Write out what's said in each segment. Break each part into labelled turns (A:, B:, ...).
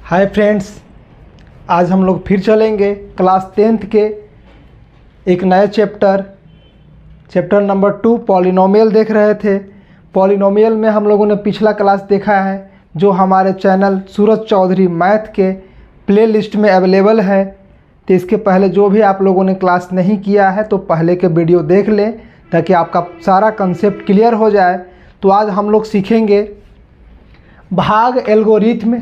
A: Hi friends, आज हम लोग फिर चलेंगे क्लास 10th के एक नए चैप्टर नंबर 2 पॉलिनोमियल देख रहे थे। पॉलिनोमियल में हम लोगों ने पिछला क्लास देखा है जो हमारे चैनल सूरज चौधरी मैथ के प्लेलिस्ट में अवेलेबल है। तो इसके पहले जो भी आप लोगों ने क्लास नहीं किया है तो पहले के वीडियो देख लें ताकि आपका सारा कंसेप्ट क्लियर हो जाए। तो आज हम लोग सीखेंगे भाग एल्गोरिथ्म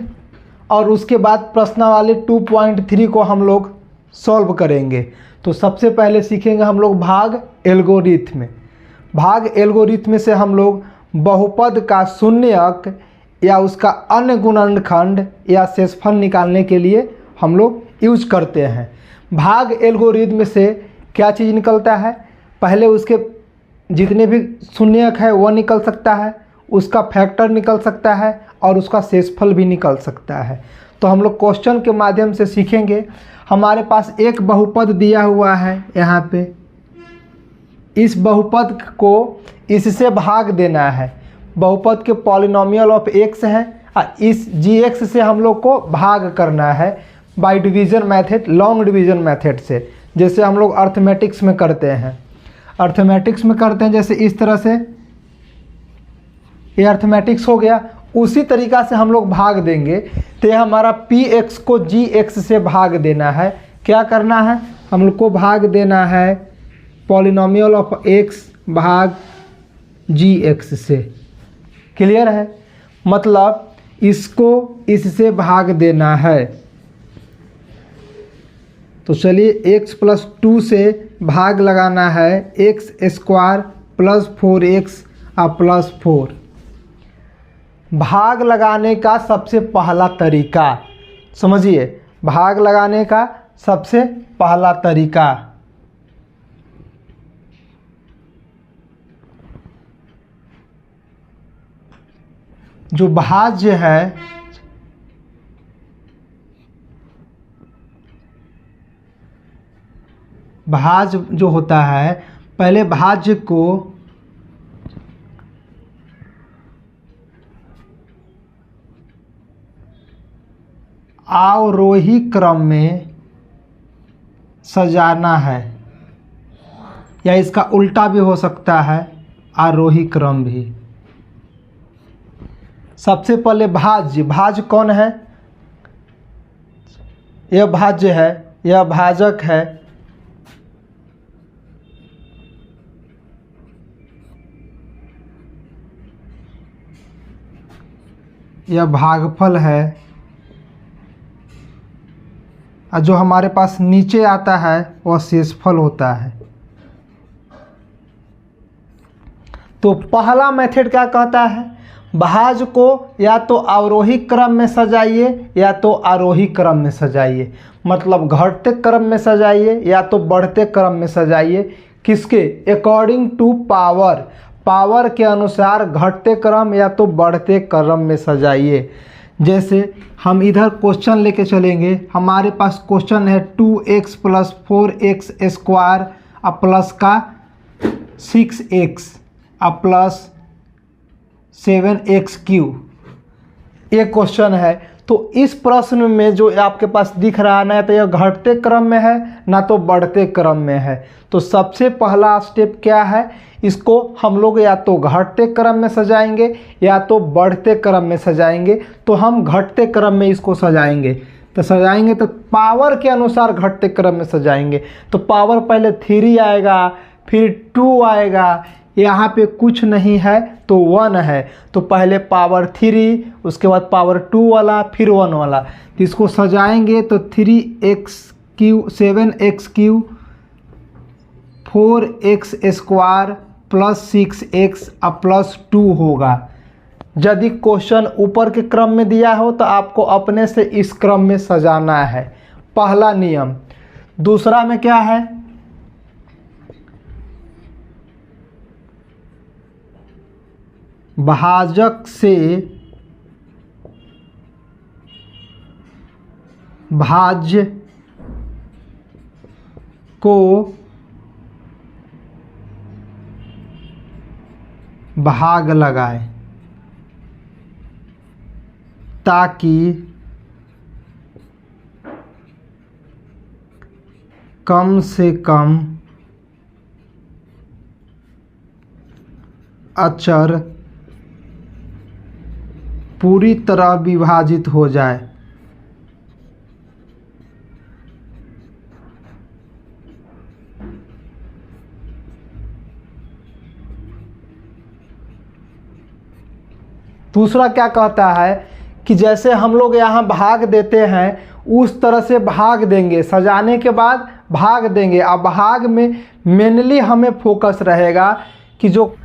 A: और उसके बाद प्रश्नावली 2.3 को हम लोग सॉल्व करेंगे। तो सबसे पहले सीखेंगे हम लोग भाग एल्गोरिथ्म। भाग एल्गोरिथ्म से हम लोग बहुपद का शून्यक या उसका अन्य गुणनखंड या शेषफल निकालने के लिए हम लोग यूज करते हैं। भाग एल्गोरिथ्म से क्या चीज़ निकलता है, पहले उसके जितने भी शून्यक है वो निकल सकता है, उसका फैक्टर निकल सकता है और उसका शेषफल भी निकल सकता है। तो हम लोग क्वेश्चन के माध्यम से सीखेंगे। हमारे पास एक बहुपद दिया हुआ है यहाँ पे, इस बहुपद को इससे भाग देना है। बहुपद के पॉलिनोमियल ऑफ एक्स है और इस gx से हम लोग को भाग करना है by division method, long division method से, जैसे हम लोग अर्थमेटिक्स में करते हैं। अर्थमेटिक्स में करते हैं जैसे इस तरह से, ये अर्थमेटिक्स हो गया। उसी तरीक़ा से हम लोग भाग देंगे। तो हमारा px को gx से भाग देना है। क्या करना है, हम लोग को भाग देना है पॉलिनोमियल ऑफ x भाग gx से। क्लियर है, मतलब इसको इससे भाग देना है। तो चलिए x + 2 से भाग लगाना है, x² + 4x + 4। भाग लगाने का सबसे पहला तरीका समझिए, भाग लगाने का सबसे पहला तरीका जो भाज्य है, भाज्य जो होता है, पहले भाज्य को आरोही क्रम में सजाना है, या इसका उल्टा भी हो सकता है, आरोही क्रम भी। सबसे पहले भाज्य कौन है, यह भाज्य है, यह भाजक है, यह भागफल है, और जो हमारे पास नीचे आता है वह शेषफल होता है। तो पहला मेथड क्या कहता है, भाज्य को या तो अवरोही क्रम में सजाइए या तो आरोही क्रम में सजाइए, मतलब घटते क्रम में सजाइए या तो बढ़ते क्रम में सजाइए। किसके अकॉर्डिंग टू पावर, पावर के अनुसार घटते क्रम या तो बढ़ते क्रम में सजाइए। जैसे हम इधर क्वेश्चन लेके चलेंगे, हमारे पास क्वेश्चन है 2x + 4x² प्लस का 6x प्लस 7x³ ये क्वेश्चन है। तो इस प्रश्न में जो आपके पास दिख रहा है ना, तो यह घटते क्रम में है ना तो बढ़ते क्रम में है। तो सबसे पहला स्टेप क्या है, इसको हम लोग या तो घटते क्रम में सजाएंगे या तो बढ़ते क्रम में सजाएंगे। तो हम घटते क्रम में इसको सजाएंगे। तो सजाएंगे तो पावर के अनुसार घटते क्रम में सजाएंगे। तो पावर पहले 3 आएगा, फिर 2 आएगा, यहाँ पे कुछ नहीं है तो 1 है। तो पहले पावर 3, उसके बाद पावर 2 वाला, फिर 1 वाला। तो इसको सजाएंगे तो 3x³ 7x³ 4x² + 6x + 2 होगा। यदि क्वेश्चन ऊपर के क्रम में दिया हो तो आपको अपने से इस क्रम में सजाना है, पहला नियम। दूसरा में क्या है, भाजक से भाज्य को भाग लगाए ताकि कम से कम अचर पूरी तरह विभाजित हो जाए। दूसरा क्या कहता है कि जैसे हम लोग यहाँ भाग देते हैं उस तरह से भाग देंगे, सजाने के बाद भाग देंगे। अब भाग में मेनली हमें फोकस रहेगा कि जो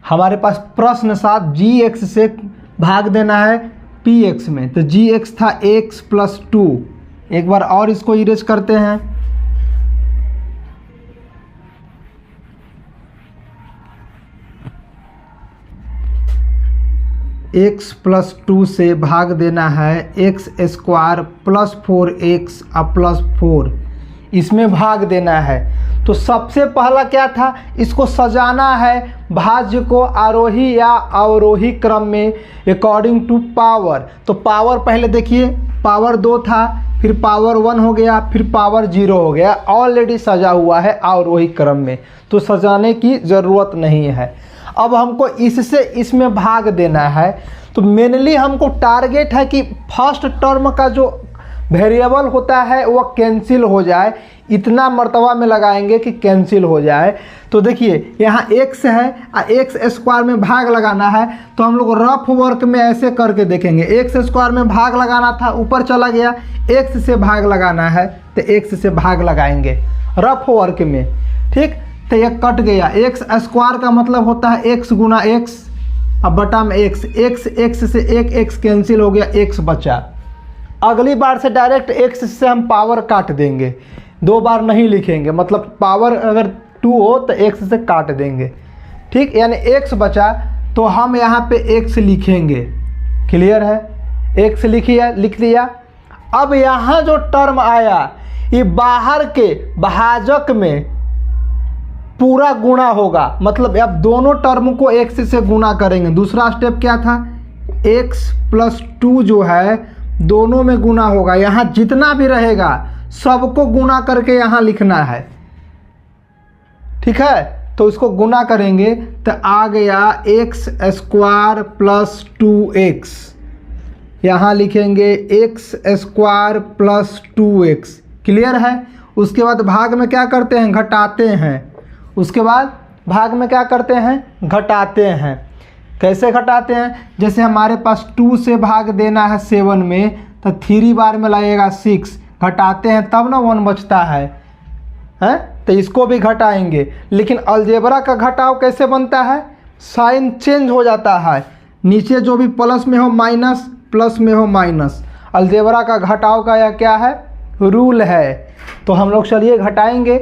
A: हमारे पास प्रश्न 7 gx से भाग देना है px में, तो gx था x + 2। एक बार और इसको इरेज करते हैं। x + 2 से भाग देना है x² + 4x + 4, इसमें भाग देना है। तो सबसे पहला क्या था, इसको सजाना है भाज्य को आरोही या अवरोही क्रम में अकॉर्डिंग टू पावर। तो पावर पहले देखिए, पावर 2 था, फिर पावर 1 हो गया, फिर पावर 0 हो गया। ऑलरेडी सजा हुआ है अवरोही क्रम में, तो सजाने की ज़रूरत नहीं है। अब हमको इससे इसमें भाग देना है, तो मेनली हमको टारगेट है कि फर्स्ट टर्म का जो वेरिएबल होता है वह कैंसिल हो जाए। इतना मर्तबा में लगाएंगे कि कैंसिल हो जाए। तो देखिए यहाँ x है और x² में भाग लगाना है, तो हम लोग रफ वर्क में ऐसे करके देखेंगे। x² में भाग लगाना था, ऊपर चला गया, x से भाग लगाना है तो x से भाग लगाएंगे रफ वर्क में। ठीक, तो यह कट गया। x² का मतलब होता है x गुना x, अब बटा में x से एक x कैंसिल हो गया, x बचा। अगली बार से डायरेक्ट x से हम पावर काट देंगे, 2 बार नहीं लिखेंगे, मतलब पावर अगर 2 हो तो x से काट देंगे। ठीक, यानी x बचा तो हम यहाँ पे x लिखेंगे। क्लियर है, x लिख दिया। अब यहाँ जो टर्म आया ये बाहर के भाजक में पूरा गुणा होगा, मतलब अब दोनों टर्म को x से गुणा करेंगे। दूसरा स्टेप क्या था, x + 2 जो है दोनों में गुणा होगा। यहाँ जितना भी रहेगा सबको गुणा करके यहाँ लिखना है। ठीक है, तो इसको गुणा करेंगे तो आ गया x² + 2x, यहाँ लिखेंगे x² + 2x। क्लियर है। उसके बाद भाग में क्या करते हैं, घटाते हैं। उसके बाद भाग में क्या करते हैं, घटाते हैं। कैसे घटाते हैं, जैसे हमारे पास 2 से भाग देना है 7 में, तो 3 बार में लगेगा 6, घटाते हैं तब ना 1 बचता है, हैं? तो इसको भी घटाएंगे। लेकिन अलजेब्रा का घटाव कैसे बनता है, साइन चेंज हो जाता है, नीचे जो भी प्लस में हो माइनस, प्लस में हो माइनस। अलजेब्रा का घटाव का यह क्या है, रूल है। तो हम लोग चलिए घटाएंगे।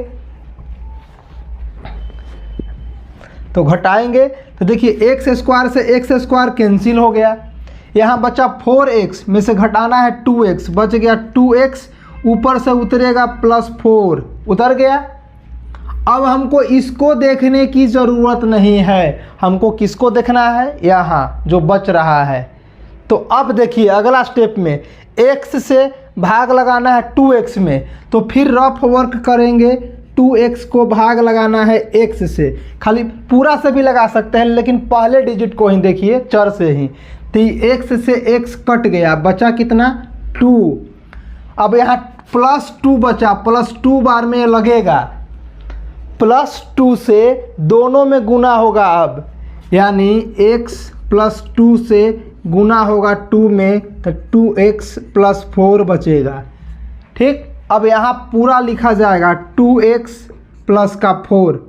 A: तो घटाएंगे तो देखिए x² से x² कैंसिल हो गया, यहाँ बचा 4x में से घटाना है 2x, बच गया 2x, ऊपर से उतरेगा +4, उतर गया। अब हमको इसको देखने की ज़रूरत नहीं है, हमको किसको देखना है, यहाँ जो बच रहा है। तो अब देखिए अगला स्टेप में x से भाग लगाना है 2x में, तो फिर रफ वर्क करेंगे, 2x को भाग लगाना है x से। खाली पूरा से भी लगा सकते हैं, लेकिन पहले डिजिट को ही देखिए, चर से ही। तो x से x कट गया, बचा कितना, 2। अब यहाँ +2 बचा, +2 बार में लगेगा, +2 से दोनों में गुना होगा। अब यानी x + 2 से गुना होगा 2 में, तो 2x + 4 बचेगा। ठीक, अब यहाँ पूरा लिखा जाएगा 2x + का 4।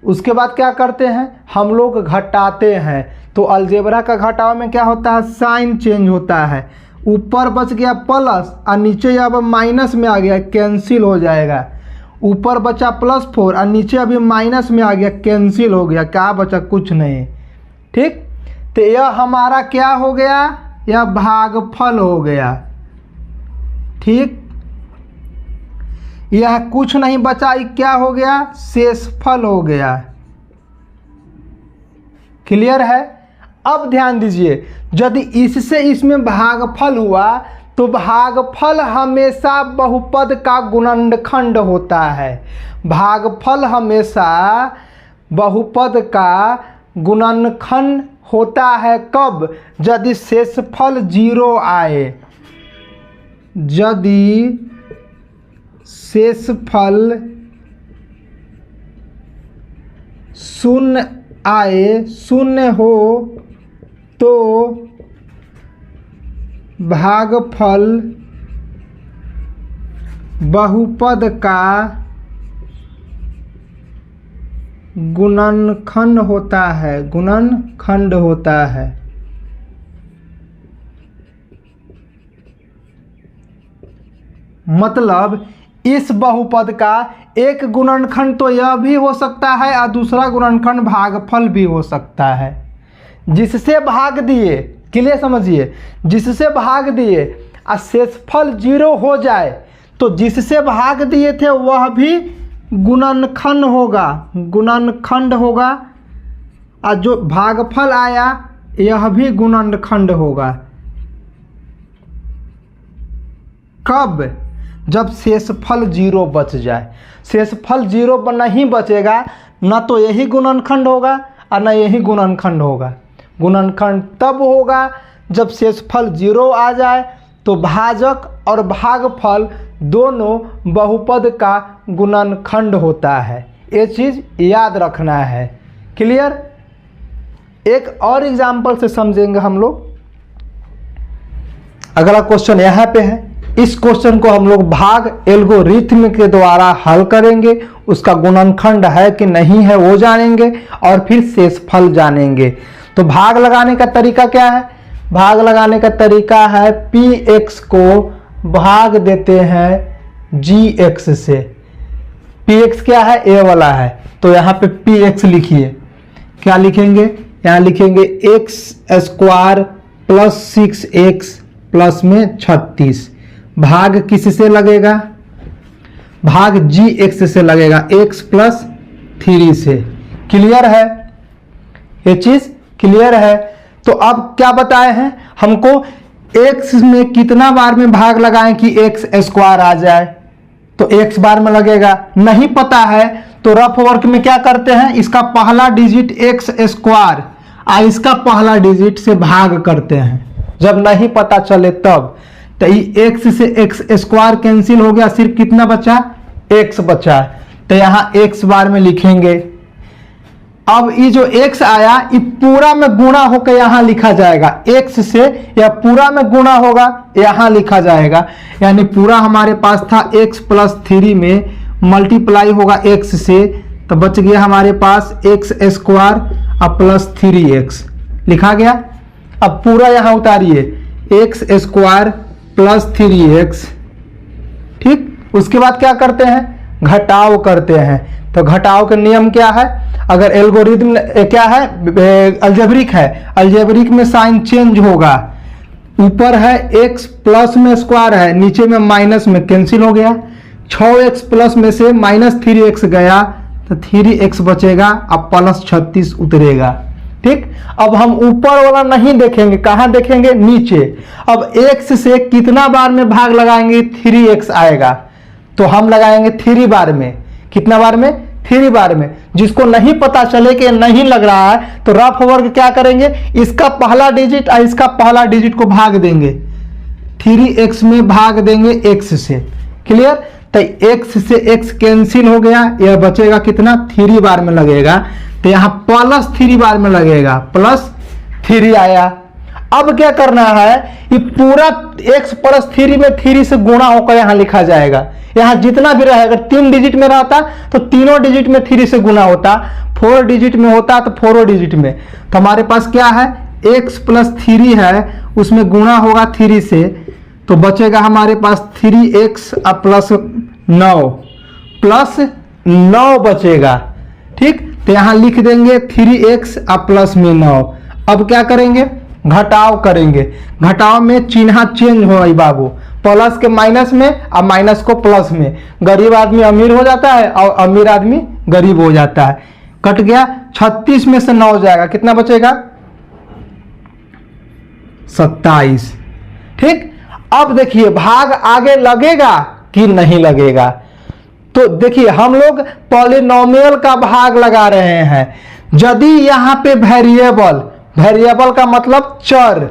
A: उसके बाद क्या करते हैं, हम लोग घटाते हैं। तो अलजेब्रा का घटाव में क्या होता है, साइन चेंज होता है। ऊपर बच गया प्लस और नीचे अब माइनस में आ गया, कैंसिल हो जाएगा। ऊपर बचा +4 और नीचे अभी माइनस में आ गया, कैंसिल हो गया, क्या बचा, कुछ नहीं। ठीक, तो यह हमारा क्या हो गया, यह भागफल हो गया। ठीक, यह कुछ नहीं बचा, क्या हो गया, शेषफल हो गया। क्लियर है। अब ध्यान दीजिए, यदि इससे इसमें भागफल हुआ तो भागफल हमेशा बहुपद का गुणनखंड होता है। भागफल हमेशा बहुपद का गुणनखंड होता है। कब? यदि शेषफल 0 आए। यदि शेषफल 0 आए, 0 हो तो भागफल बहुपद का गुणनखंड होता है। गुणनखंड होता है। मतलब इस बहुपद का एक गुणनखंड तो यह भी हो सकता है और दूसरा गुणनखंड भागफल भी हो सकता है। जिससे भाग दिए, क्लियर समझिए, जिससे भाग दिए और शेषफल 0 हो जाए तो जिससे भाग दिए थे वह भी गुणनखंड होगा। गुणनखंड होगा और जो भागफल आया यह भी गुणनखंड होगा। कब? जब शेषफल 0 बच जाए। शेषफल 0 नहीं बचेगा, न तो यही गुणनखंड होगा और न यही गुणनखंड होगा। गुणनखंड तब होगा जब शेषफल 0 आ जाए तो भाजक और भागफल दोनों बहुपद का गुणनखंड होता है। ये चीज़ याद रखना है। क्लियर? एक और एग्जाम्पल से समझेंगे हम लोग। अगला क्वेश्चन यहाँ पे है। इस क्वेश्चन को हम लोग भाग एल्गोरिथ्म के द्वारा हल करेंगे। उसका गुणनखंड है कि नहीं है वो जानेंगे और फिर शेषफल जानेंगे। तो भाग लगाने का तरीका क्या है? भाग लगाने का तरीका है px को भाग देते हैं gx से। px क्या है? a वाला है, तो यहाँ पे px लिखिए। क्या लिखेंगे? यहाँ लिखेंगे x² प्लस 6x प्लस में 36। भाग किससे लगेगा? भाग gx से लगेगा, x प्लस 3 से। क्लियर है? ये चीज क्लियर है? तो अब क्या बताए हैं हमको? x में कितना बार में भाग लगाएं कि x² आ जाए? तो x बार में लगेगा। नहीं पता है तो रफ वर्क में क्या करते हैं, इसका पहला डिजिट x² और इसका पहला डिजिट से भाग करते हैं। जब नहीं पता चले तब तो x से x² कैंसिल हो गया, सिर्फ कितना बचा? x बचा। तो यहाँ x बार में लिखेंगे। अब ये जो x आया ये पूरा में गुणा होकर यहाँ लिखा जाएगा। x से यह पूरा में गुणा होगा, यहाँ लिखा जाएगा। यानी पूरा हमारे पास था x प्लस 3 में मल्टीप्लाई होगा x से, तो बच गया हमारे पास x² और प्लस 3x लिखा गया। अब पूरा यहाँ उतारिए, x² प्लस 3x। ठीक, उसके बाद क्या करते हैं? घटाव करते हैं। तो घटाव का नियम क्या है? अगर एल्गोरिथम क्या है? अलजेब्रिक है। अलजेब्रिक में साइन चेंज होगा। ऊपर है x प्लस में स्क्वायर है, नीचे में माइनस में कैंसिल हो गया। 6x प्लस में से माइनस 3x गया तो 3x बचेगा, अब प्लस 36 उतरेगा। ठीक, अब हम ऊपर वाला नहीं देखेंगे, कहाँ देखेंगे? नीचे। अब x से कितना बार में भाग लगाएंगे? 3x आएगा, तो हम लगाएंगे 3 बार में। कितना बार में? 3 बार में। जिसको नहीं पता चले कि नहीं लग रहा है तो रफ वर्क क्या करेंगे? इसका पहला डिजिट और इसका पहला डिजिट को भाग देंगे। 3x में भाग देंगे x से। क्लियर? तो x से x कैंसिल हो गया, यह बचेगा कितना? 3 बार में लगेगा, तो यहाँ प्लस 3 बार में लगेगा, प्लस 3 आया। अब क्या करना है? ये पूरा x प्लस 3 में 3 से गुणा होकर यहाँ लिखा जाएगा। यहाँ जितना भी रहेगा, 3 डिजिट में रहता तो तीनों डिजिट में 3 से गुणा होता, 4 डिजिट में होता तो 4 डिजिट में। तो हमारे पास क्या है? x प्लस 3 है, उसमें गुणा होगा 3 से, तो बचेगा हमारे पास 3x और प्लस 9, प्लस 9 बचेगा। ठीक, तो यहाँ लिख देंगे 3x और प्लस में 9। अब क्या करेंगे? घटाव करेंगे। घटाव में चिन्ह चेंज हो गई बाबू, प्लस के माइनस में और माइनस को प्लस में। गरीब आदमी अमीर हो जाता है और अमीर आदमी गरीब हो जाता है। कट गया, 36 में से 9 जाएगा, कितना बचेगा? 27। ठीक, अब देखिए भाग आगे लगेगा कि नहीं लगेगा। तो देखिए हम लोग पॉलिनोमियल का भाग लगा रहे हैं। यदि यहां पे वेरिएबल, वेरिएबल का मतलब चर,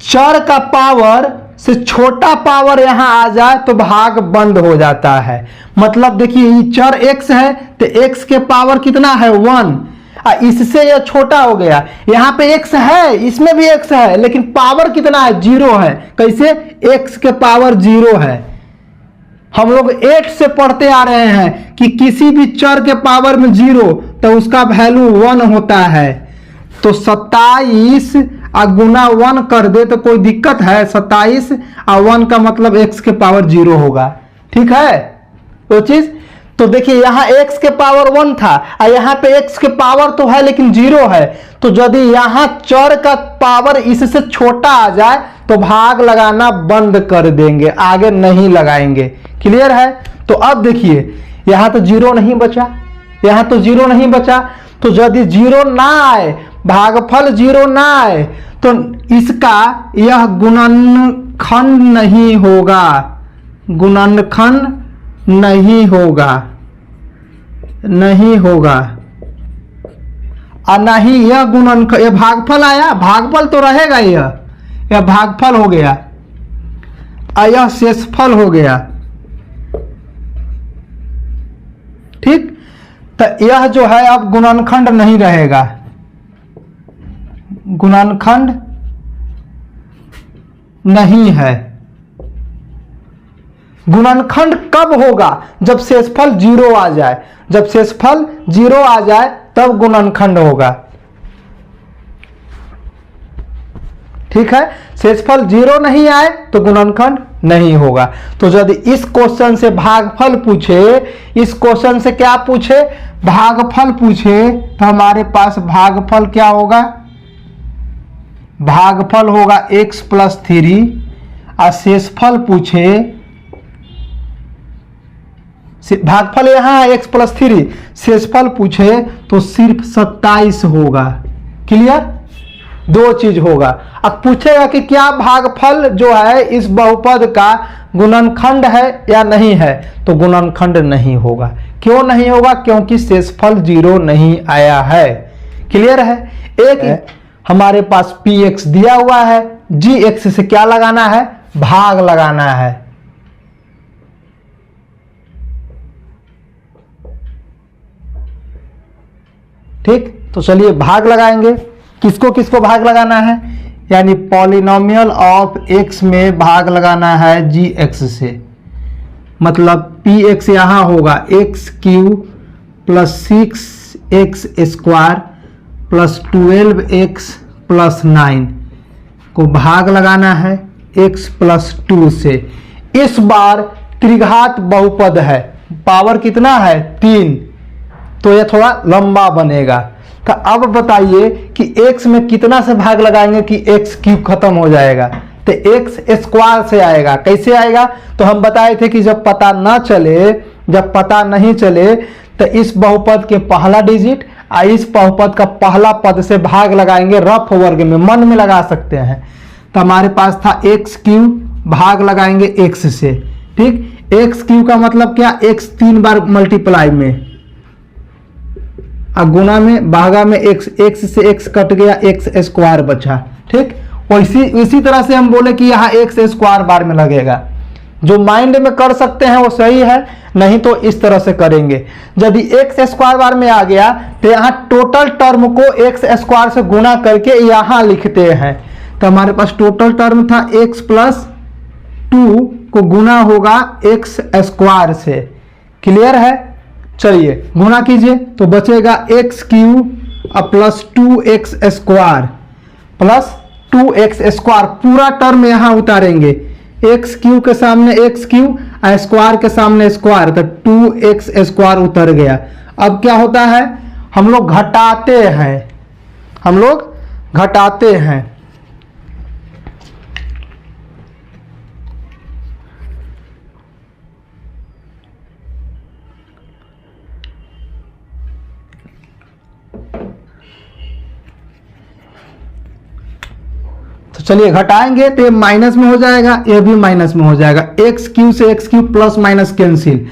A: चर का पावर से छोटा पावर यहां आ जाए तो भाग बंद हो जाता है। मतलब देखिए ये चर x है तो x के पावर कितना है 1, इससे यह छोटा हो गया। यहां पे x है, इसमें भी x है, लेकिन पावर कितना है 0 है। कैसे? x के पावर 0 है। हम लोग 8 से पढ़ते आ रहे हैं कि किसी भी चर के पावर में 0 तो उसका वैल्यू 1 होता है। तो 27 गुना 1 कर दे तो कोई दिक्कत है? 27 और 1 का मतलब x के पावर 0 होगा। ठीक है वो चीज। तो देखिए यहां x के पावर 1 था और यहां पे x के पावर तो है लेकिन 0 है। तो यदि यहां चर का पावर इससे छोटा आ जाए तो भाग लगाना बंद कर देंगे, आगे नहीं लगाएंगे। क्लियर है? तो अब देखिए यहां तो 0 नहीं बचा, यहां तो 0 नहीं बचा। तो यदि 0 ना आए, भागफल 0 ना आए तो इसका यह गुणनखंड नहीं होगा, गुणनखंड नहीं होगा, नहीं होगा। और नहीं यह गुणनखंड, यह भागफल आया, भागफल तो रहेगा, यह भागफल हो गया और यह शेषफल हो गया। ठीक, तो यह जो है अब गुणनखंड नहीं रहेगा, गुणनखंड नहीं है। गुणनखंड कब होगा? जब शेषफल 0 आ जाए। जब शेषफल 0 आ जाए तब गुणनखंड होगा। ठीक है, शेषफल 0 नहीं आए तो गुणनखंड नहीं होगा। तो यदि इस क्वेश्चन से भागफल पूछे, इस क्वेश्चन से क्या पूछे? भागफल पूछे, तो हमारे पास भागफल क्या होगा? भागफल होगा x प्लस 3। और शेषफल पूछे, भागफल यहां है x प्लस 3, शेषफल पूछे तो सिर्फ 27 होगा। क्लियर? दो चीज होगा। अब पूछेगा कि क्या भागफल जो है इस बहुपद का गुणनखंड है या नहीं है, तो गुणनखंड नहीं होगा। क्यों नहीं होगा? क्योंकि शेषफल 0 नहीं आया है। क्लियर है? एक है, हमारे पास px दिया हुआ है, gx से क्या लगाना है? भाग लगाना है। ठीक, तो चलिए भाग लगाएंगे। किसको किसको भाग लगाना है? यानी पॉलिनोमियल ऑफ x में भाग लगाना है gx से। मतलब px यहां होगा x³ plus 6x square plus 12x plus 9 को भाग लगाना है x प्लस 2 से। इस बार त्रिघात बहुपद है, पावर कितना है? 3, तो यह थोड़ा लंबा बनेगा। तो अब बताइए कि x में कितना से भाग लगाएंगे कि x³ खत्म हो जाएगा? तो x स्क्वायर से आएगा। कैसे आएगा? तो हम बताए थे कि जब पता ना चले, जब पता नहीं चले तो इस बहुपद के पहला डिजिट और इस बहुपद का पहला पद से भाग लगाएंगे। रफ वर्ग में, मन में लगा सकते हैं। तो हमारे पास था x³ भाग लगाएंगे x से। ठीक, x³ का मतलब क्या? x 3 बार मल्टीप्लाई में, गुना में, भागा में x से x कट गया, x स्क्वायर बचा। ठीक, इसी तरह से हम बोले कि यहाँ x स्क्वायर बार में लगेगा। जो माइंड में कर सकते हैं वो सही है, नहीं तो इस तरह से करेंगे। यदि x स्क्वायर बार में आ गया तो यहाँ टोटल टर्म को x स्क्वायर से गुना करके यहाँ लिखते हैं। तो हमारे पास टोटल टर्म था x प्लस 2 को गुना होगा x स्क्वायर से। क्लियर है? चलिए गुना कीजिए तो बचेगा x³ plus 2x square plus 2x square. पूरा टर्म यहां उतारेंगे, x³ के सामने x³ और स्क्वायर के सामने स्क्वायर, तो 2x स्क्वायर उतर गया। अब क्या होता है? हम लोग घटाते हैं, हम लोग घटाते हैं। तो चलिए घटाएंगे तो ये माइनस में हो जाएगा, ये भी माइनस में हो जाएगा, एक्स क्यू से x Q plus minus cancel.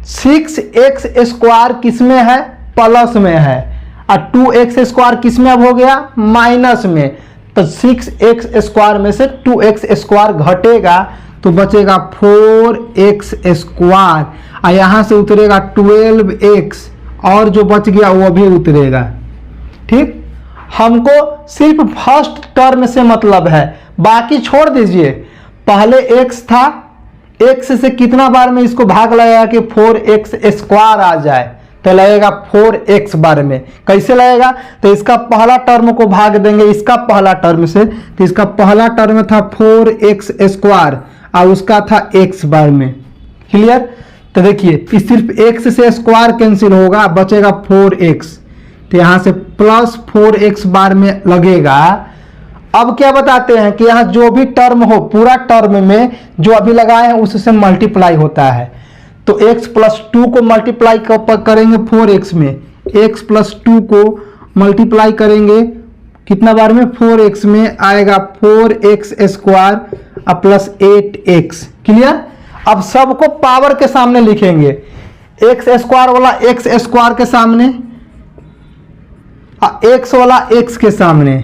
A: 6x² किस में है? प्लस में है, और 2x² किस में अब हो गया? माइनस में। तो 6x² में से 2x² घटेगा तो बचेगा 4x², और यहां से उतरेगा 12x, और जो बच गया वो भी उतरेगा। ठीक, हमको सिर्फ फर्स्ट टर्म से मतलब है, बाकी छोड़ दीजिए। पहले x था, x से कितना बार में इसको भाग लगेगा कि 4x² आ जाए, तो लगेगा 4x बार में। कैसे लगेगा? तो इसका पहला टर्म को भाग देंगे इसका पहला टर्म से, तो इसका पहला टर्म था 4x² और उसका था x बार में। क्लियर? तो देखिए सिर्फ x से स्क्वायर कैंसिल होगा, बचेगा 4x, तो यहां से प्लस 4x बार में लगेगा। अब क्या बताते हैं कि यहां जो भी टर्म हो, पूरा टर्म में जो अभी लगाए हैं उससे मल्टीप्लाई होता है। तो x प्लस 2 को मल्टीप्लाई करेंगे 4x में, x प्लस 2 को मल्टीप्लाई करेंगे कितना बार में? 4x में आएगा 4x² प्लस 8x। क्लियर? अब सबको पावर के सामने लिखेंगे, x² वाला x² के सामने, x वाला x के सामने,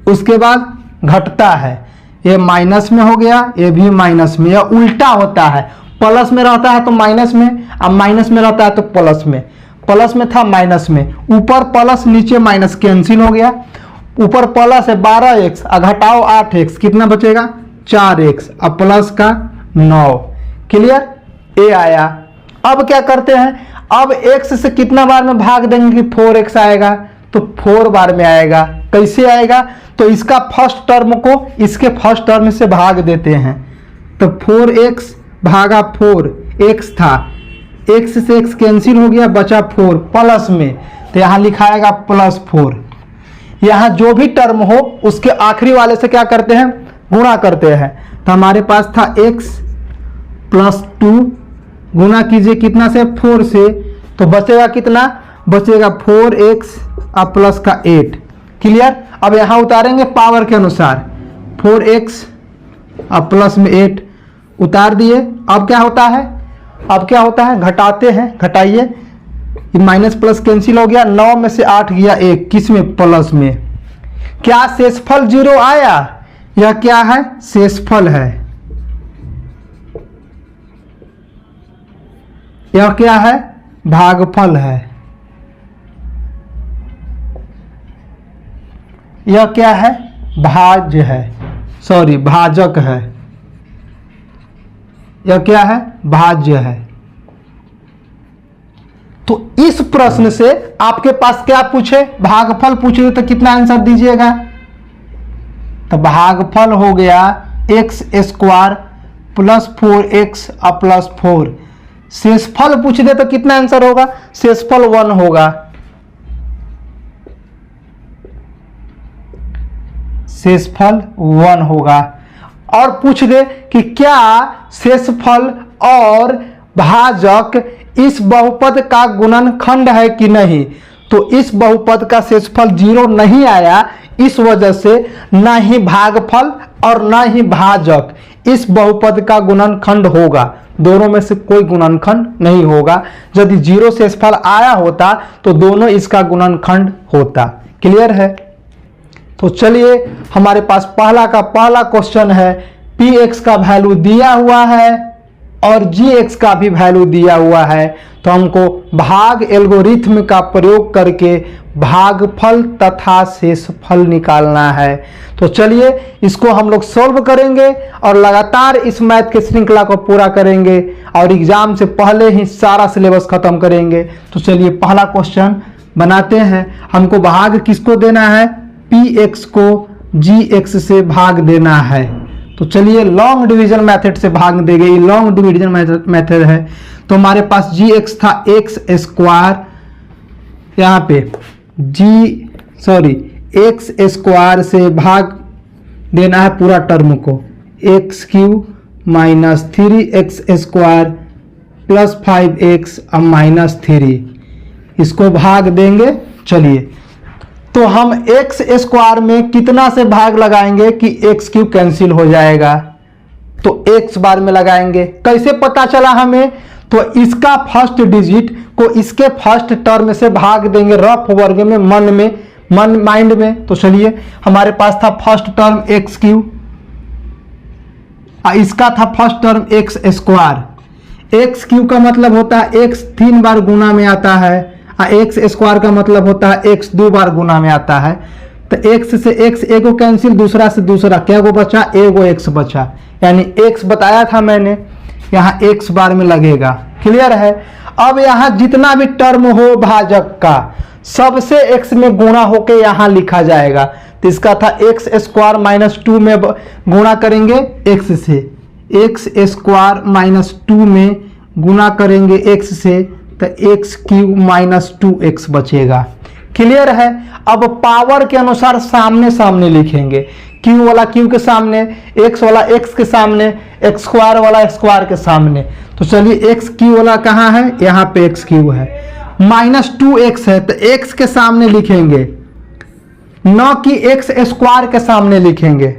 A: उसके बाद घटता है, ये माइनस में हो गया, ये भी माइनस में, या उल्टा होता है, प्लस में रहता है तो माइनस में, अब माइनस में रहता है तो प्लस में। प्लस में था माइनस में, ऊपर प्लस नीचे माइनस कैंसिल हो गया। ऊपर प्लस है 12x, घटाओ 8x, कितना बचेगा? 4x, अब प्लस का 9। क्लियर? ये आया। अब क्या करते हैं, अब x से कितना बार में भाग देंगे कि 4x आएगा? तो 4 बार में आएगा। कैसे आएगा? तो इसका फर्स्ट टर्म को इसके फर्स्ट टर्म से भाग देते हैं, तो 4x भागा 4, x था, x से x कैंसिल हो गया, बचा 4 प्लस में, तो यहां लिखाएगा प्लस 4। यहां जो भी टर्म हो उसके आखिरी वाले से क्या करते हैं? गुणा करते हैं। तो हमारे पास था x प्लस 2, गुणा कीजिए कितना से? 4 से, तो बचेगा कितना? बचेगा 4x और प्लस का 8। क्लियर? अब यहां उतारेंगे पावर के अनुसार, 4x और प्लस में 8 उतार दिए। अब क्या होता है? अब क्या होता है? घटाते हैं, घटाइए, माइनस प्लस कैंसिल हो गया, 9 में से 8 गया 1, किस में? प्लस में। क्या शेषफल 0 आया? यह क्या है? शेषफल है। यह क्या है? भागफल है। यह क्या है? भाज्य है, सॉरी भाजक है। यह क्या है? भाज्य है। तो इस प्रश्न से आपके पास क्या पूछे? भागफल पूछे तो कितना आंसर दीजिएगा? तो भागफल हो गया x² प्लस 4x प्लस 4। शेषफल पूछ दे तो कितना आंसर होगा? शेषफल 1 होगा। शेषफल 1 होगा। और पूछ दे कि क्या शेषफल और भाजक इस बहुपद का गुणनखंड है कि नहीं, तो इस बहुपद का शेषफल 0 नहीं आया, इस वजह से ना ही भागफल और ना ही भाजक इस बहुपद का गुणनखंड होगा। दोनों में से कोई गुणनखंड नहीं होगा। यदि 0 शेषफल आया होता तो दोनों इसका गुणनखंड होता। क्लियर है? तो चलिए हमारे पास पहला का पहला क्वेश्चन है, px का वैल्यू दिया हुआ है और gx का भी वैल्यू दिया हुआ है, तो हमको भाग एल्गोरिथ्म का प्रयोग करके भागफल तथा शेषफल निकालना है। तो चलिए इसको हम लोग सॉल्व करेंगे और लगातार इस मैथ के श्रृंखला को पूरा करेंगे और एग्जाम से पहले ही सारा सिलेबस खत्म करेंगे। तो चलिए पहला क्वेश्चन बनाते हैं। हमको भाग किसको देना है? px को gx से भाग देना है। तो चलिए लॉन्ग डिवीजन मेथड से भाग देंगे, ये लॉन्ग डिवीजन मेथड है। तो हमारे पास gx था x², यहाँ पे x² से भाग देना है पूरा टर्म को, x³ minus 3x² plus 5x और माइनस 3, इसको भाग देंगे। चलिए तो हम एक्स स्क्वायर में कितना से भाग लगाएंगे कि एक्स क्यूब कैंसिल हो जाएगा, तो एक्स बार में लगाएंगे। कैसे पता चला हमें, तो इसका फर्स्ट डिजिट को इसके फर्स्ट टर्म से भाग देंगे रफ वर्ग में, माइंड में। तो चलिए हमारे पास था फर्स्ट टर्म एक्स क्यूब, इसका था first term x square. X cube का मतलब होता है एक्स 3 बार गुना में आता है, एक्स स्क्वायर का मतलब होता है एक्स 2 बार गुना में आता है। तो एक्स से एक्स एगो कैंसिल, दूसरा से दूसरा, क्या गो बचा, एगो एक्स बचा, यानी एक्स बताया था मैंने, यहाँ एक्स बार में लगेगा। क्लियर है। अब यहाँ जितना भी टर्म हो भाजक का सबसे एक्स में गुणा होके यहाँ लिखा जाएगा। तो इसका था एक्स स्क्वायर माइनस 2 में गुणा करेंगे एक्स से, एक्स स्क्वायर माइनस 2 में गुणा करेंगे एक्स से, तो एक्स क्यूब माइनस 2x बचेगा। क्लियर है। अब पावर के अनुसार सामने सामने लिखेंगे, क्यू वाला क्यू के सामने, एक्स वाला एक्स के सामने, एक्स स्क्वायर वाला एक्स स्क्वायर के सामने। तो चलिए एक्स क्यू वाला कहाँ है, यहाँ पे एक्स क्यू है, माइनस 2x है, तो x के सामने लिखेंगे, न कि एक्स स्क्वायर के सामने लिखेंगे।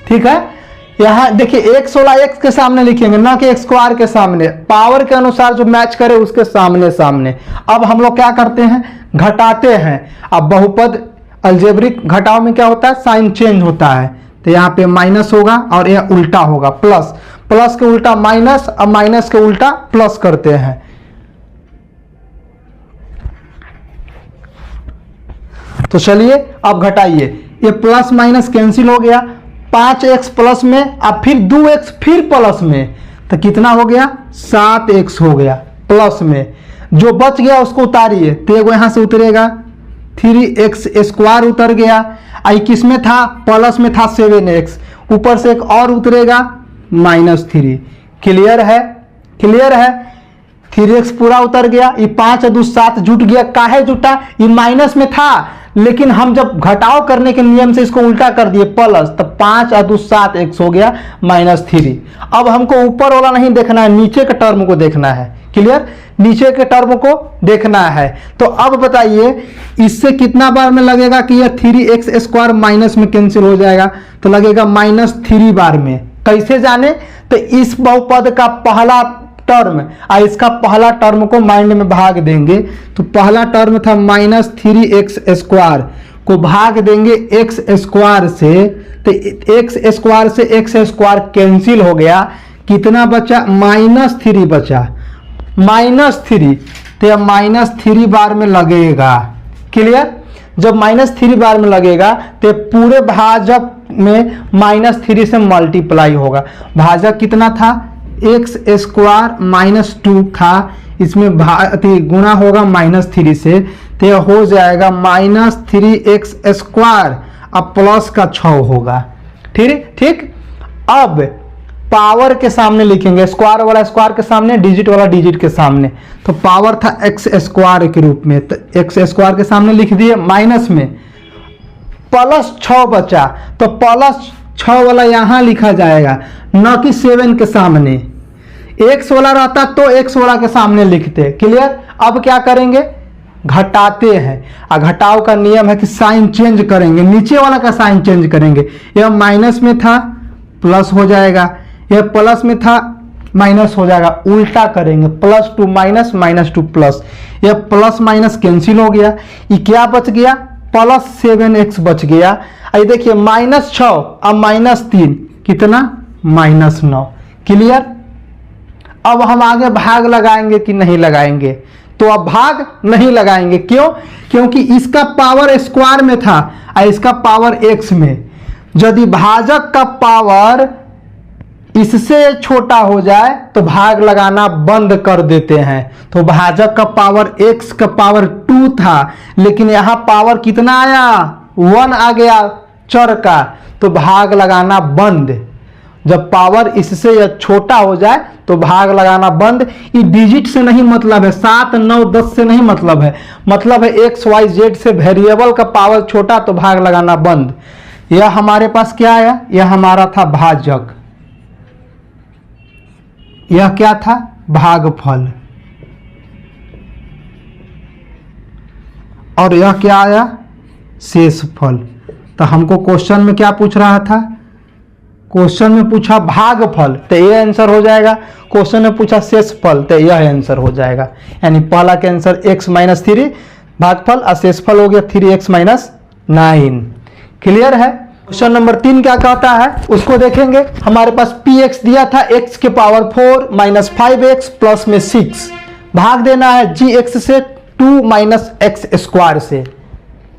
A: ठीक है। यहां देखिए एक्स वाला एक्स के सामने लिखेंगे, ना कि एक्स स्क्वायर के सामने, पावर के अनुसार जो मैच करे उसके सामने सामने। अब हम लोग क्या करते हैं, घटाते हैं। अब बहुपद अलजेब्रिक घटाव में क्या होता है, साइन चेंज होता है। तो यहाँ पे माइनस होगा और यह उल्टा होगा, प्लस, प्लस के उल्टा माइनस, अब माइनस के उल्टा प्लस करते हैं। तो चलिए अब घटाइए, ये प्लस माइनस कैंसिल हो गया, 5x प्लस में, अब फिर 2x फिर प्लस में, तो कितना हो गया, 7x हो गया प्लस में। जो बच गया उसको उतारिए, तो एगो यहां से उतरेगा, 3x स्क्वायर उतर गया, आई किस में था, प्लस में था 7x, ऊपर से एक और उतरेगा -3। क्लियर है, क्लियर है। 3x पूरा उतर गया, ये 5 और 2 7 जुट गया। काहे जुटा, ये माइनस में था, लेकिन हम जब घटाव करने के नियम से इसको उल्टा कर दिए प्लस, तो 5 और 2 7x हो गया -3। अब हमको ऊपर वाला नहीं देखना है, नीचे के टर्म को देखना है। क्लियर, नीचे के टर्म को देखना है। तो अब बताइए इससे कितना बार में लगेगा कि यह 3x स्क्वायर माइनस में कैंसिल हो जाएगा, तो लगेगा -3 बार में। कैसे जाने, तो इस बहुपद का पहला टर्म और इसका पहला टर्म को माइंड में भाग देंगे। तो पहला टर्म था -3x स्क्वायर को भाग देंगे x स्क्वायर से, तो x स्क्वायर से x स्क्वायर कैंसिल हो गया, कितना बचा, -3 बचा, -3। तो यह -3 बार में लगेगा। क्लियर, जब -3 बार में लगेगा तो पूरे भाजक में -3 से मल्टीप्लाई होगा। भाजक कितना था, एक्स स्क्वायर -2 था, इसमें गुणा होगा -3 से, तो हो जाएगा -3x स्क्वायर, अब प्लस का 6 होगा। ठीक ठीक। अब पावर के सामने लिखेंगे, स्क्वायर वाला स्क्वायर के सामने, डिजिट वाला डिजिट के सामने। तो पावर था एक्स स्क्वायर के रूप में, तो एक्स स्क्वायर के सामने लिख दिए, माइनस में +6 बचा, तो +6 वाला यहां लिखा जाएगा, न कि 7 के सामने। एक्स वाला रहता तो एक्स वाला के सामने लिखते। क्लियर। अब क्या करेंगे, घटाते हैं, और घटाव का नियम है कि साइन चेंज करेंगे, नीचे वाला का साइन चेंज करेंगे। यह माइनस में था प्लस हो जाएगा, यह प्लस में था माइनस हो जाएगा, उल्टा करेंगे, +2 माइनस, -2 प्लस, यह प्लस माइनस कैंसिल हो गया। ये क्या बच गया, +7x बच गया। ये देखिए -6 अब -3 कितना, -9। क्लियर। अब हम आगे भाग लगाएंगे कि नहीं लगाएंगे, तो अब भाग नहीं लगाएंगे। क्यों, क्योंकि इसका पावर स्क्वायर में था और इसका पावर x में। यदि भाजक का पावर इससे छोटा हो जाए तो भाग लगाना बंद कर देते हैं। तो भाजक का पावर x का पावर 2 था, लेकिन यहां पावर कितना आया, 1 आ गया चर का, तो भाग लगाना बंद। जब पावर इससे छोटा हो जाए तो भाग लगाना बंद। ये डिजिट से नहीं मतलब है, 7 9 10 से नहीं मतलब है, मतलब है एक्स वाई जेड से वेरिएबल का पावर छोटा तो भाग लगाना बंद। यह हमारे पास क्या आया, यह हमारा था भाजक, यह क्या था भागफल, और यह क्या आया, शेषफल। तो हमको क्वेश्चन में क्या पूछ रहा था, क्वेश्चन में पूछा भागफल, तो ये आंसर हो जाएगा। क्वेश्चन में पूछा शेषफल, तो यह आंसर हो जाएगा। यानी पहला का आंसर x-3 भागफल और शेषफल हो गया 3x-9। क्लियर है। क्वेश्चन नंबर 3 क्या कहता है उसको देखेंगे। हमारे पास px दिया था x के पावर 4 माइनस 5x प्लस में 6, भाग देना है gx से 2 माइनस एक्स स्क्वायर से।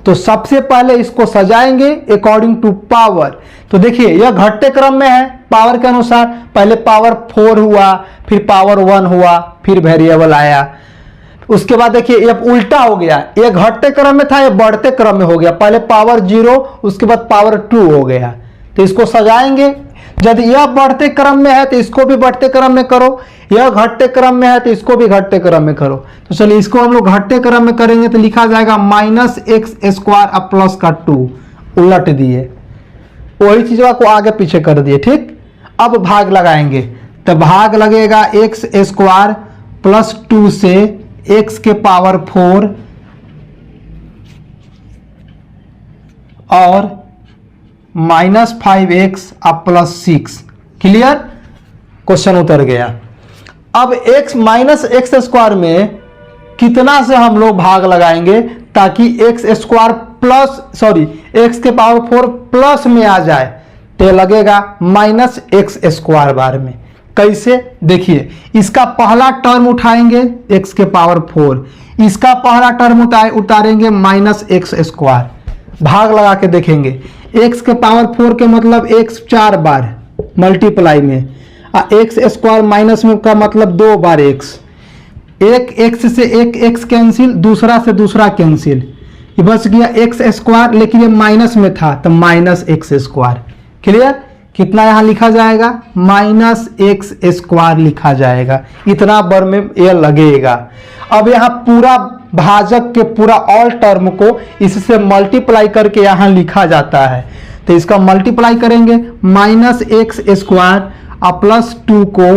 A: तो सबसे पहले इसको सजाएंगे अकॉर्डिंग टू पावर। तो देखिए यह घटते क्रम में है पावर के अनुसार, पहले पावर 4 हुआ, फिर पावर 1 हुआ, फिर वेरिएबल आया। उसके बाद देखिए ये उल्टा हो गया, ये घटते क्रम में था, ये बढ़ते क्रम में हो गया। पहले पावर 0, उसके बाद पावर 2 हो गया। तो इसको सजाएंगे, यदि यह बढ़ते क्रम में है तो इसको भी बढ़ते क्रम में करो, यह घटते क्रम में है तो इसको भी घटते क्रम में करो। तो चलिए इसको हम लोग घटते क्रम में करेंगे तो लिखा जाएगा माइनस एक्स स्क्वायर अब प्लस का 2, उलट दिए, वही चीज को आगे पीछे कर दिए। ठीक, अब भाग लगाएंगे तो भाग लगेगा एक्स स्क्वायर प्लस 2 से x के पावर 4 और माइनस 5x अब प्लस 6। क्लियर, क्वेश्चन उतर गया। अब x माइनस एक्स स्क्वायर में कितना से हम लोग भाग लगाएंगे ताकि एक्स स्क्वायर प्लस x के पावर 4 प्लस में आ जाए, तो लगे माइनस एक्स स्क्वायर बार में। कैसे, देखिए इसका पहला टर्म उठाएंगे x के पावर 4, इसका पहला टर्म उतारेंगे माइनस एक्स स्क्वायर, भाग लगा के देखेंगे। x के पावर 4 के मतलब x 4 बार मल्टीप्लाई में, एक्स स्क्वायर माइनस में का मतलब 2 बार x, एक x से एक x कैंसिल, दूसरा से दूसरा कैंसिल, ये बच गया एक्स स्क्वायर, लेकिन ये माइनस में था तो माइनस एक्स स्क्वायर। क्लियर, कितना यहां लिखा जाएगा, माइनस एक्स स्क्वायर लिखा जाएगा, इतना बर में ये लगेगा। अब यहाँ पूरा भाजक के पूरा ऑल टर्म को इससे मल्टीप्लाई करके यहाँ लिखा जाता है। तो इसका मल्टीप्लाई करेंगे माइनस एक्स स्क्वायर और प्लस 2 को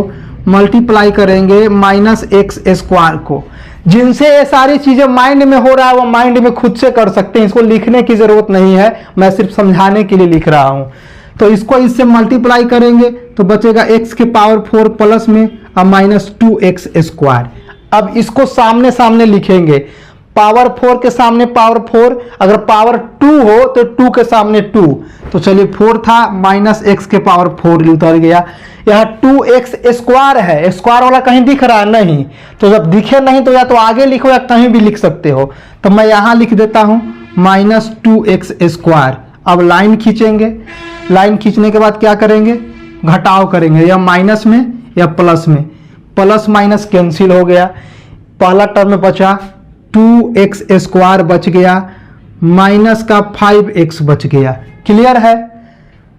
A: मल्टीप्लाई करेंगे माइनस एक्स स्क्वायर को। जिनसे ये सारी चीजें माइंड में हो रहा है वो माइंड में खुद से कर सकते हैं, इसको लिखने की जरूरत नहीं है, मैं सिर्फ समझाने के लिए लिख रहा हूं। तो इसको इससे मल्टीप्लाई करेंगे तो बचेगा x के पावर 4 प्लस में और माइनस 2x स्क्वायर। अब इसको सामने सामने लिखेंगे, पावर 4 के सामने पावर 4, अगर पावर 2 हो तो 2 के सामने 2। तो चलिए 4 था माइनस x के पावर 4 उतर गया। यहाँ 2x स्क्वायर है, स्क्वायर वाला कहीं दिख रहा है नहीं, तो जब दिखे नहीं तो या तो आगे लिखो या कहीं भी लिख सकते हो। तो मैं यहाँ लिख देता हूँ माइनस 2x स्क्वायर। अब लाइन खींचेंगे, लाइन खींचने के बाद क्या करेंगे, घटाव करेंगे, या माइनस में या प्लस में, प्लस माइनस कैंसिल हो गया। पहला टर्म में बचा 2x स्क्वायर बच गया, माइनस का 5x बच गया। क्लियर है।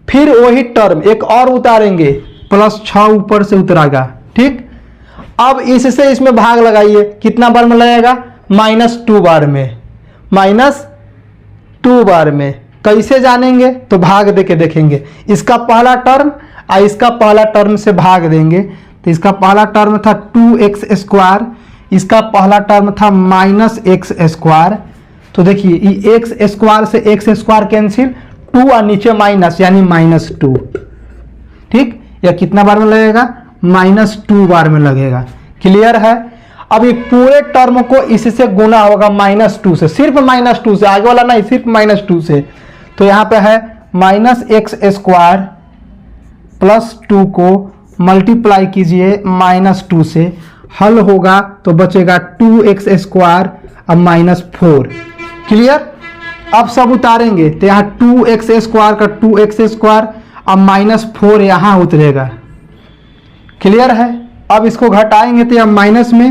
A: फिर वही टर्म एक और उतारेंगे, प्लस 6 ऊपर से उतरेगा। ठीक, अब इससे इसमें भाग लगाइए, कितना बार में लगेगा, माइनस 2 बार में, माइनस 2 बार में। कैसे जानेंगे, तो भाग देके देखेंगे। इसका पहला टर्म और इसका पहला टर्म से भाग देंगे। तो इसका पहला टर्म था 2x स्क्वायर, इसका पहला टर्म था माइनस एक्स स्क्वायर। तो देखिए ये एक्स स्क्वायर से एक्स स्क्वायर कैंसिल, 2 और नीचे माइनस यानी माइनस 2। ठीक, या कितना बार में लगेगा, माइनस 2 बार में लगेगा। क्लियर है। अब ये पूरे टर्म को इससे गुना होगा माइनस 2 से, सिर्फ माइनस 2 से, आगे वाला नहीं, सिर्फ माइनस 2 से। तो यहां पे है माइनस एक्स स्क्वायर प्लस 2 को मल्टीप्लाई कीजिए माइनस 2 से, हल होगा तो बचेगा 2x स्क्वायर और माइनस 4। क्लियर। अब सब उतारेंगे तो यहाँ 2x स्क्वायर का 2x स्क्वायर और माइनस 4 यहाँ उतरेगा। क्लियर है। अब इसको घटाएंगे तो या माइनस में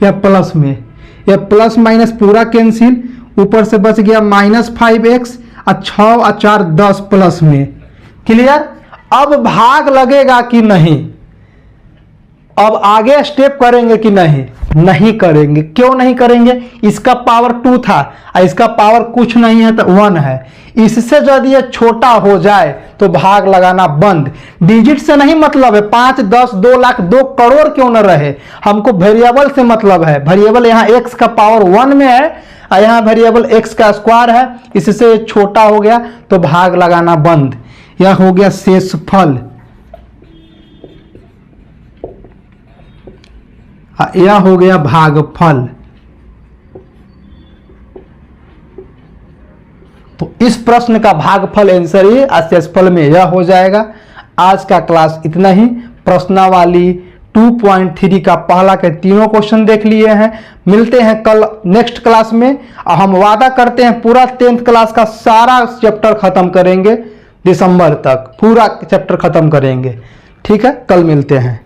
A: या प्लस में, या प्लस माइनस पूरा कैंसिल, ऊपर से बच गया माइनस 5x और 6 और 4 10 प्लस में। क्लियर। अब भाग लगेगा कि नहीं, अब आगे स्टेप करेंगे कि नहीं? नहीं करेंगे। क्यों नहीं करेंगे? इसका पावर 2 था और इसका पावर कुछ नहीं है तो 1 है। इससे यदि ये छोटा हो जाए तो भाग लगाना बंद। डिजिट से नहीं मतलब है, 5, 10, 2 लाख, 2 करोड़ क्यों न रहे, हमको वेरिएबल से मतलब है। वेरिएबल यहाँ x का पावर 1 में है और यहाँ वेरिएबल x का स्क्वायर है, इससे छोटा हो गया तो भाग लगाना बंद। यह हो गया शेषफल, यह हो गया भागफल। तो इस प्रश्न का भागफल आंसर ही शेषफल में यह हो जाएगा। आज का क्लास इतना ही। प्रश्नावली 2.3 का पहला के तीनों क्वेश्चन देख लिए हैं। मिलते हैं कल नेक्स्ट क्लास में और हम वादा करते हैं पूरा 10th क्लास का सारा चैप्टर खत्म करेंगे, दिसंबर तक पूरा चैप्टर खत्म करेंगे। ठीक है, कल मिलते हैं।